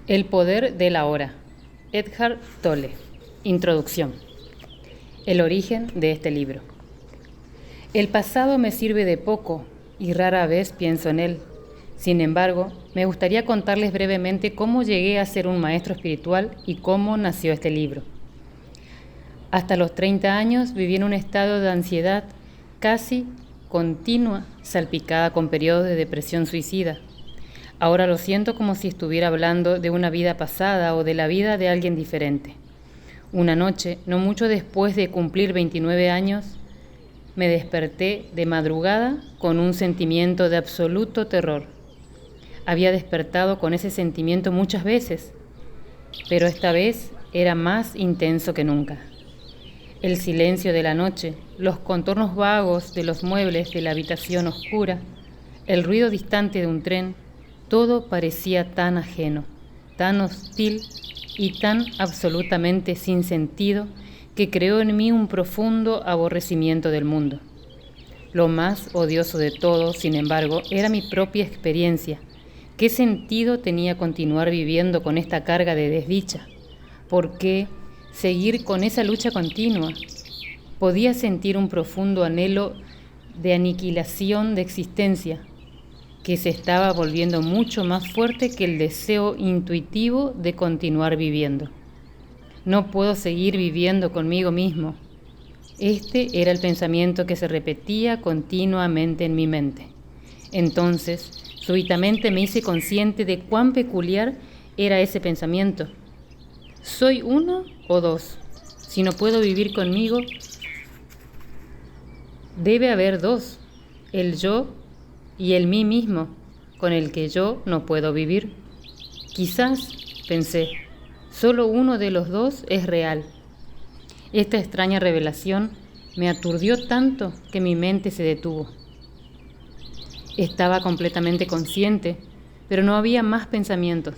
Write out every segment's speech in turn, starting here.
El poder de la hora. Eckhart Tolle. Introducción. El origen de este libro. El pasado me sirve de poco y rara vez pienso en él. Sin embargo, me gustaría contarles brevemente cómo llegué a ser un maestro espiritual y cómo nació este libro. Hasta los 30 años viví en un estado de ansiedad casi continua, salpicada con periodos de depresión suicida. Ahora lo siento como si estuviera hablando de una vida pasada o de la vida de alguien diferente. Una noche, no mucho después de cumplir 29 años, me desperté de madrugada con un sentimiento de absoluto terror. Había despertado con ese sentimiento muchas veces, pero esta vez era más intenso que nunca. El silencio de la noche, los contornos vagos de los muebles de la habitación oscura, el ruido distante de un tren, todo parecía tan ajeno, tan hostil y tan absolutamente sin sentido que creó en mí un profundo aborrecimiento del mundo. Lo más odioso de todo, sin embargo, era mi propia experiencia. ¿Qué sentido tenía continuar viviendo con esta carga de desdicha? ¿Por qué seguir con esa lucha continua? Podía sentir un profundo anhelo de aniquilación de existencia, que se estaba volviendo mucho más fuerte que el deseo intuitivo de continuar viviendo. No puedo seguir viviendo conmigo mismo. Este era el pensamiento que se repetía continuamente en mi mente. Entonces, súbitamente me hice consciente de cuán peculiar era ese pensamiento. ¿Soy uno o dos? Si no puedo vivir conmigo, debe haber dos, el yo y el mí mismo, con el que yo no puedo vivir. Quizás, pensé, solo uno de los dos es real. Esta extraña revelación me aturdió tanto que mi mente se detuvo. Estaba completamente consciente, pero no había más pensamientos.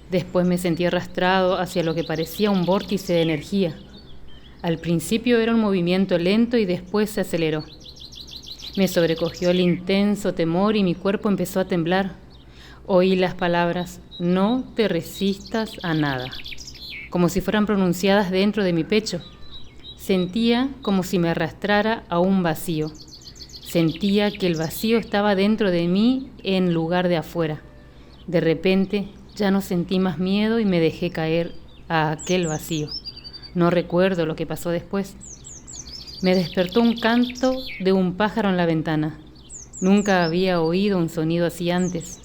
Después me sentí arrastrado hacia lo que parecía un vórtice de energía. Al principio era un movimiento lento y después se aceleró. Me sobrecogió el intenso temor y mi cuerpo empezó a temblar. Oí las palabras, no te resistas a nada, como si fueran pronunciadas dentro de mi pecho. Sentía como si me arrastrara a un vacío. Sentía que el vacío estaba dentro de mí en lugar de afuera. De repente ya no sentí más miedo y me dejé caer a aquel vacío. No recuerdo lo que pasó después. Me despertó un canto de un pájaro en la ventana. Nunca había oído un sonido así antes.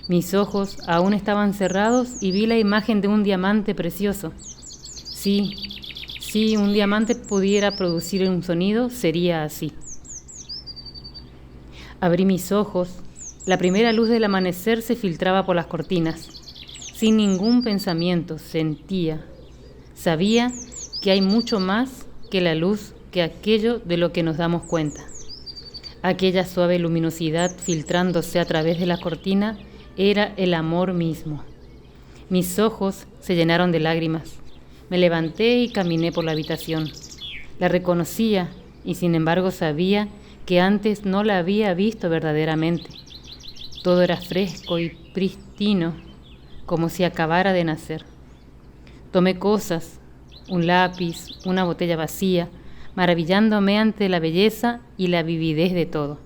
Mis ojos aún estaban cerrados y vi la imagen de un diamante precioso. Si un diamante pudiera producir un sonido, sería así. Abrí mis ojos. La primera luz del amanecer se filtraba por las cortinas. Sin ningún pensamiento, sabía que hay mucho más que la luz, que aquello de lo que nos damos cuenta. Aquella suave luminosidad filtrándose a través de la cortina era el amor mismo. Mis ojos se llenaron de lágrimas. Me levanté y caminé por la habitación. La reconocía y sin embargo sabía que antes no la había visto verdaderamente. Todo era fresco y prístino, como si acabara de nacer. Tomé cosas, un lápiz, una botella vacía, maravillándome ante la belleza y la vividez de todo.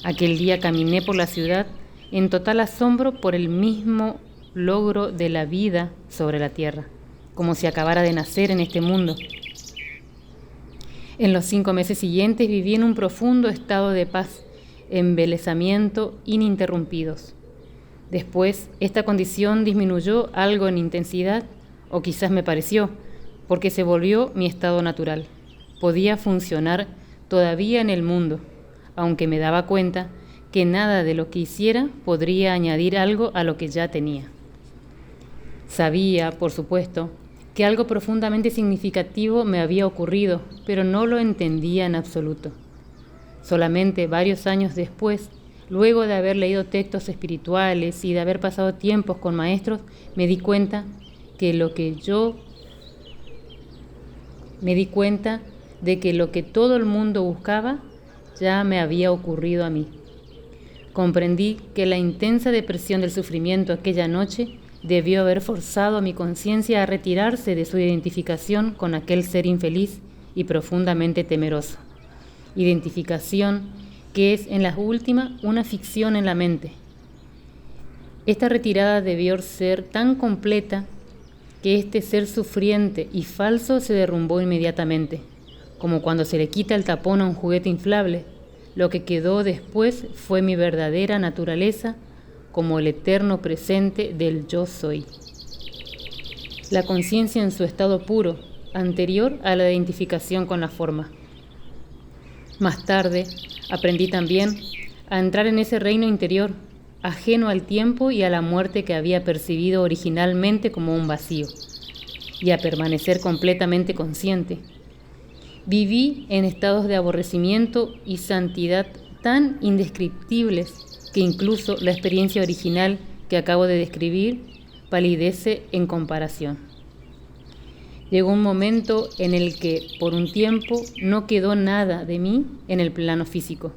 Aquel día caminé por la ciudad en total asombro por el mismo logro de la vida sobre la tierra, como si acabara de nacer en este mundo. En los 5 meses siguientes viví en un profundo estado de paz, embelesamiento ininterrumpidos. Después, esta condición disminuyó algo en intensidad, o quizás me pareció, porque se volvió mi estado natural. Podía funcionar todavía en el mundo, aunque me daba cuenta que nada de lo que hiciera podría añadir algo a lo que ya tenía. Sabía, por supuesto, que algo profundamente significativo me había ocurrido, pero no lo entendía en absoluto. Solamente varios años después, luego de haber leído textos espirituales y de haber pasado tiempos con maestros, me di cuenta de que lo que todo el mundo buscaba ya me había ocurrido a mí. Comprendí que la intensa depresión del sufrimiento aquella noche debió haber forzado a mi conciencia a retirarse de su identificación con aquel ser infeliz y profundamente temeroso. Identificación que es en la última una ficción en la mente. Esta retirada debió ser tan completa que este ser sufriente y falso se derrumbó inmediatamente, como cuando se le quita el tapón a un juguete inflable. Lo que quedó después fue mi verdadera naturaleza como el eterno presente del yo soy. La conciencia en su estado puro, anterior a la identificación con la forma. Más tarde, aprendí también a entrar en ese reino interior, ajeno al tiempo y a la muerte que había percibido originalmente como un vacío, y a permanecer completamente consciente. Viví en estados de aborrecimiento y santidad tan indescriptibles que incluso la experiencia original que acabo de describir palidece en comparación. Llegó un momento en el que, por un tiempo, no quedó nada de mí en el plano físico.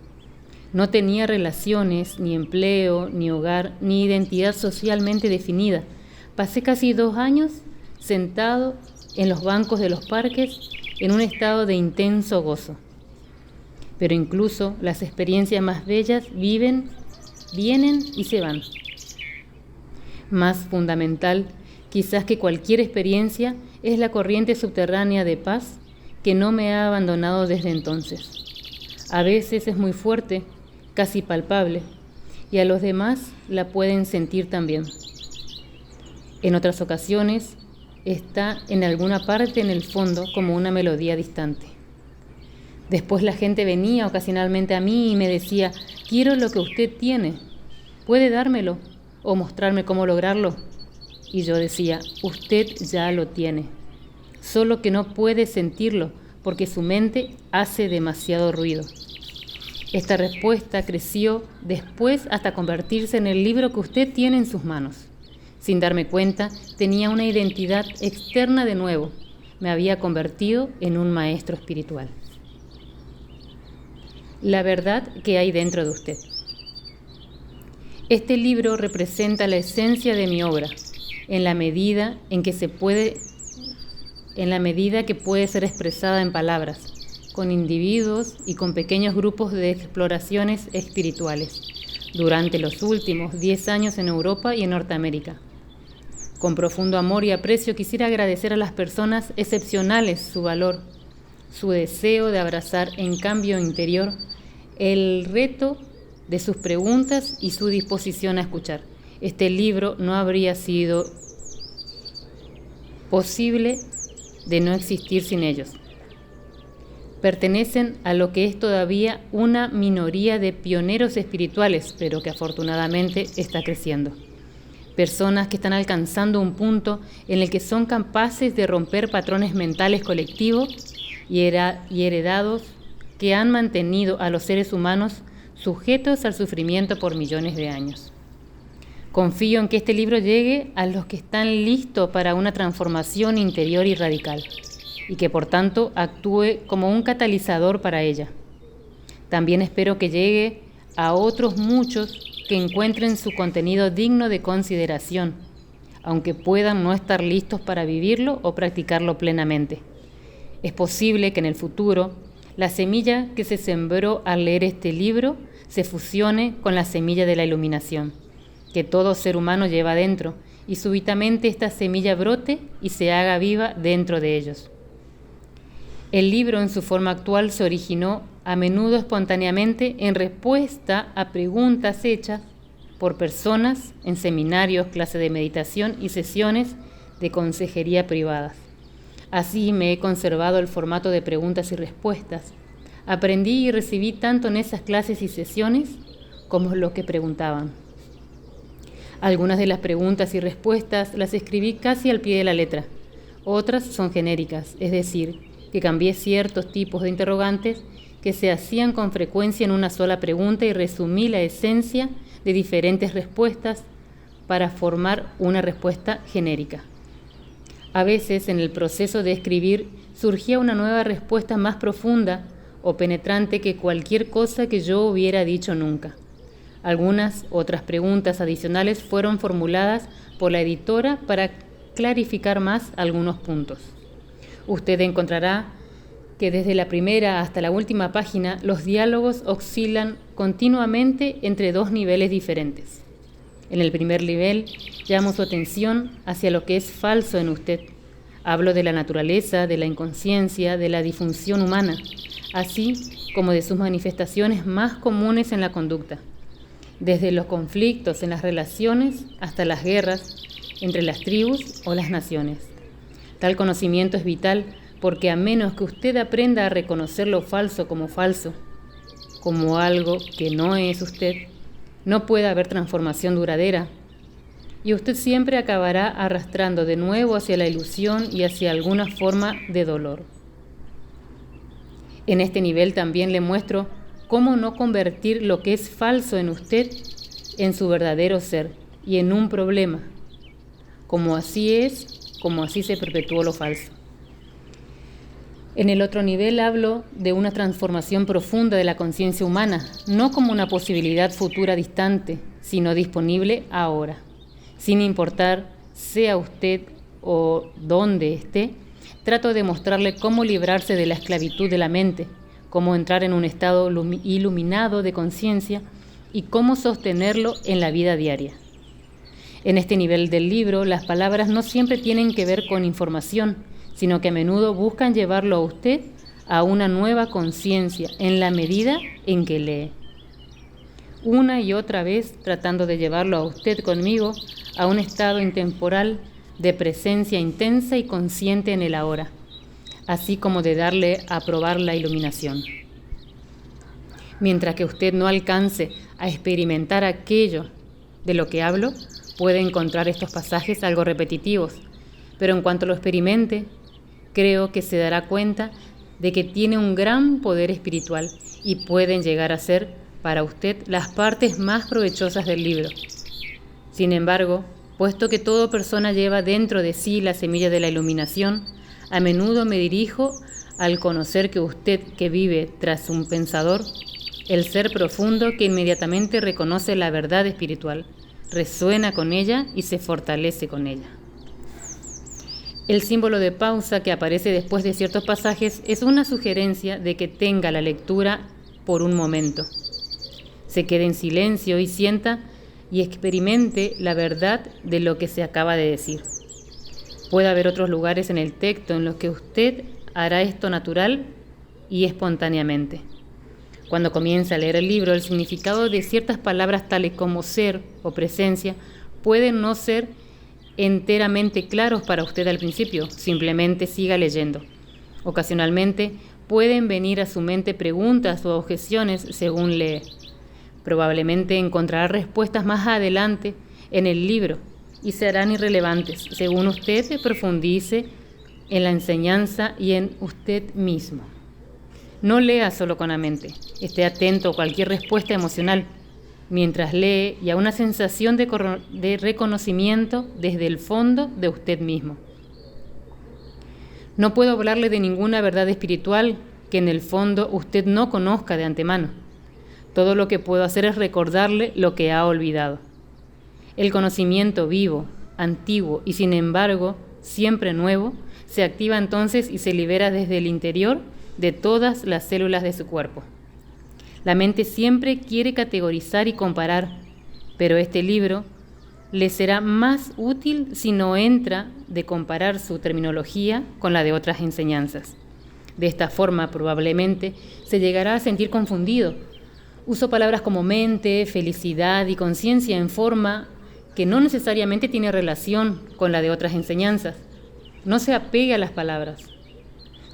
No tenía relaciones, ni empleo, ni hogar, ni identidad socialmente definida. Pasé casi 2 años sentado en los bancos de los parques en un estado de intenso gozo. Pero incluso las experiencias más bellas vienen y se van. Más fundamental, quizás que cualquier experiencia, es la corriente subterránea de paz que no me ha abandonado desde entonces. A veces es muy fuerte, casi palpable, y a los demás la pueden sentir también. En otras ocasiones está en alguna parte en el fondo como una melodía distante. Después la gente venía ocasionalmente a mí y me decía: quiero lo que usted tiene, ¿puede dármelo o mostrarme cómo lograrlo? Y yo decía: usted ya lo tiene, solo que no puede sentirlo porque su mente hace demasiado ruido. Esta respuesta creció después hasta convertirse en el libro que usted tiene en sus manos. Sin darme cuenta, tenía una identidad externa de nuevo. Me había convertido en un maestro espiritual. La verdad que hay dentro de usted. Este libro representa la esencia de mi obra, en la medida que puede ser expresada en palabras, con individuos y con pequeños grupos de exploraciones espirituales, durante los últimos 10 años en Europa y en Norteamérica. Con profundo amor y aprecio quisiera agradecer a las personas excepcionales su valor, su deseo de abrazar en cambio interior, el reto de sus preguntas y su disposición a escuchar. Este libro no habría sido posible de no existir sin ellos. Pertenecen a lo que es todavía una minoría de pioneros espirituales, pero que afortunadamente está creciendo. Personas que están alcanzando un punto en el que son capaces de romper patrones mentales colectivos y heredados que han mantenido a los seres humanos sujetos al sufrimiento por millones de años. Confío en que este libro llegue a los que están listos para una transformación interior y radical, y que por tanto actúe como un catalizador para ella. También espero que llegue a otros muchos que encuentren su contenido digno de consideración, aunque puedan no estar listos para vivirlo o practicarlo plenamente. Es posible que en el futuro la semilla que se sembró al leer este libro se fusione con la semilla de la iluminación, que todo ser humano lleva dentro, y súbitamente esta semilla brote y se haga viva dentro de ellos. El libro en su forma actual se originó a menudo espontáneamente en respuesta a preguntas hechas por personas en seminarios, clases de meditación y sesiones de consejería privadas. Así me he conservado el formato de preguntas y respuestas. Aprendí y recibí tanto en esas clases y sesiones como lo que preguntaban. Algunas de las preguntas y respuestas las escribí casi al pie de la letra. Otras son genéricas, es decir, que cambié ciertos tipos de interrogantes que se hacían con frecuencia en una sola pregunta y resumí la esencia de diferentes respuestas para formar una respuesta genérica. A veces, en el proceso de escribir, surgía una nueva respuesta más profunda o penetrante que cualquier cosa que yo hubiera dicho nunca. Algunas otras preguntas adicionales fueron formuladas por la editora para clarificar más algunos puntos. Usted encontrará que desde la primera hasta la última página los diálogos oscilan continuamente entre dos niveles diferentes. En el primer nivel llamo su atención hacia lo que es falso en usted. Hablo de la naturaleza, de la inconsciencia, de la disfunción humana, así como de sus manifestaciones más comunes en la conducta, desde los conflictos en las relaciones hasta las guerras entre las tribus o las naciones. Tal conocimiento es vital porque a menos que usted aprenda a reconocer lo falso, como algo que no es usted, no puede haber transformación duradera y usted siempre acabará arrastrando de nuevo hacia la ilusión y hacia alguna forma de dolor. En este nivel también le muestro cómo no convertir lo que es falso en usted en su verdadero ser y en un problema, como así se perpetuó lo falso. En el otro nivel hablo de una transformación profunda de la conciencia humana, no como una posibilidad futura distante, sino disponible ahora. Sin importar sea usted o dónde esté, trato de mostrarle cómo librarse de la esclavitud de la mente, cómo entrar en un estado iluminado de conciencia y cómo sostenerlo en la vida diaria. En este nivel del libro, las palabras no siempre tienen que ver con información, sino que a menudo buscan llevarlo a usted a una nueva conciencia en la medida en que lee. Una y otra vez tratando de llevarlo a usted conmigo a un estado intemporal de presencia intensa y consciente en el ahora, así como de darle a probar la iluminación. Mientras que usted no alcance a experimentar aquello de lo que hablo, puede encontrar estos pasajes algo repetitivos, pero en cuanto lo experimente, creo que se dará cuenta de que tiene un gran poder espiritual y pueden llegar a ser para usted las partes más provechosas del libro. Sin embargo, puesto que toda persona lleva dentro de sí la semilla de la iluminación, a menudo me dirijo al conocer que usted que vive tras un pensador, el ser profundo que inmediatamente reconoce la verdad espiritual, resuena con ella y se fortalece con ella. El símbolo de pausa que aparece después de ciertos pasajes es una sugerencia de que tenga la lectura por un momento. Se quede en silencio y sienta y experimente la verdad de lo que se acaba de decir. Puede haber otros lugares en el texto en los que usted hará esto natural y espontáneamente. Cuando comienza a leer el libro, el significado de ciertas palabras tales como ser o presencia pueden no ser enteramente claros para usted al principio. Simplemente siga leyendo. Ocasionalmente pueden venir a su mente preguntas o objeciones según lee. Probablemente encontrará respuestas más adelante en el libro y serán irrelevantes según usted profundice en la enseñanza y en usted mismo. No lea solo con la mente, esté atento a cualquier respuesta emocional mientras lee y a una sensación de reconocimiento desde el fondo de usted mismo. No puedo hablarle de ninguna verdad espiritual que en el fondo usted no conozca de antemano. Todo lo que puedo hacer es recordarle lo que ha olvidado. El conocimiento vivo, antiguo y sin embargo siempre nuevo, se activa entonces y se libera desde el interior de todas las células de su cuerpo. La mente siempre quiere categorizar y comparar, pero este libro le será más útil si no entra de comparar su terminología con la de otras enseñanzas. De esta forma, probablemente, se llegará a sentir confundido. Uso palabras como mente, felicidad y conciencia en forma que no necesariamente tiene relación con la de otras enseñanzas. No se apegue a las palabras.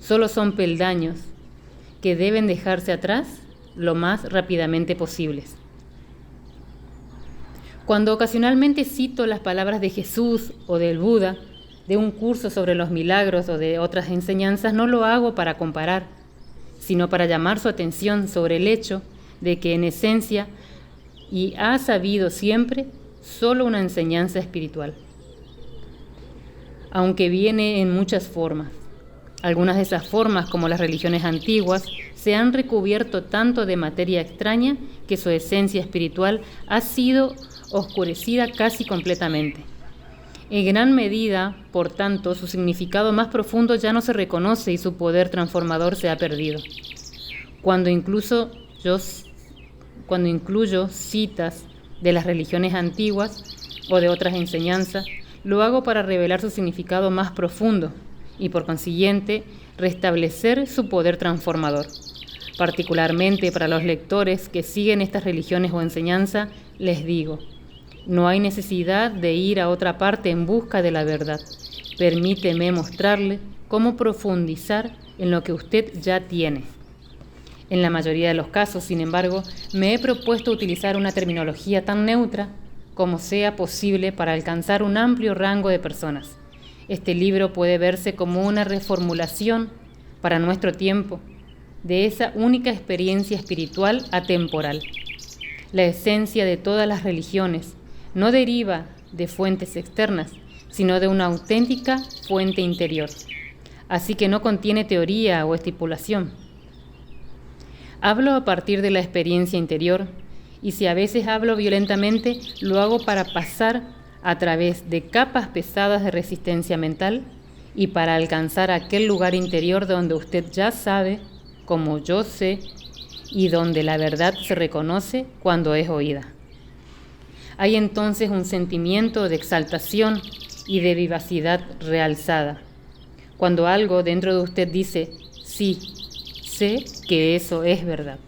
Solo son peldaños que deben dejarse atrás lo más rápidamente posibles. Cuando ocasionalmente cito las palabras de Jesús o del Buda, de un curso sobre los milagros o de otras enseñanzas, no lo hago para comparar, sino para llamar su atención sobre el hecho de que en esencia, y ha sabido siempre, solo una enseñanza espiritual, aunque viene en muchas formas. Algunas de esas formas, como las religiones antiguas, se han recubierto tanto de materia extraña que su esencia espiritual ha sido oscurecida casi completamente. En gran medida, por tanto, su significado más profundo ya no se reconoce y su poder transformador se ha perdido. Cuando incluyo citas de las religiones antiguas o de otras enseñanzas, lo hago para revelar su significado más profundo y, por consiguiente, restablecer su poder transformador. Particularmente para los lectores que siguen estas religiones o enseñanzas, les digo: no hay necesidad de ir a otra parte en busca de la verdad. Permíteme mostrarle cómo profundizar en lo que usted ya tiene. En la mayoría de los casos, sin embargo, me he propuesto utilizar una terminología tan neutra como sea posible para alcanzar un amplio rango de personas. Este libro puede verse como una reformulación para nuestro tiempo de esa única experiencia espiritual atemporal. La esencia de todas las religiones no deriva de fuentes externas, sino de una auténtica fuente interior. Así que no contiene teoría o estipulación. Hablo a partir de la experiencia interior, y si a veces hablo violentamente, lo hago para pasar a través de capas pesadas de resistencia mental y para alcanzar aquel lugar interior donde usted ya sabe, como yo sé, y donde la verdad se reconoce cuando es oída. Hay entonces un sentimiento de exaltación y de vivacidad realzada. Cuando algo dentro de usted dice: sí, sé que eso es verdad.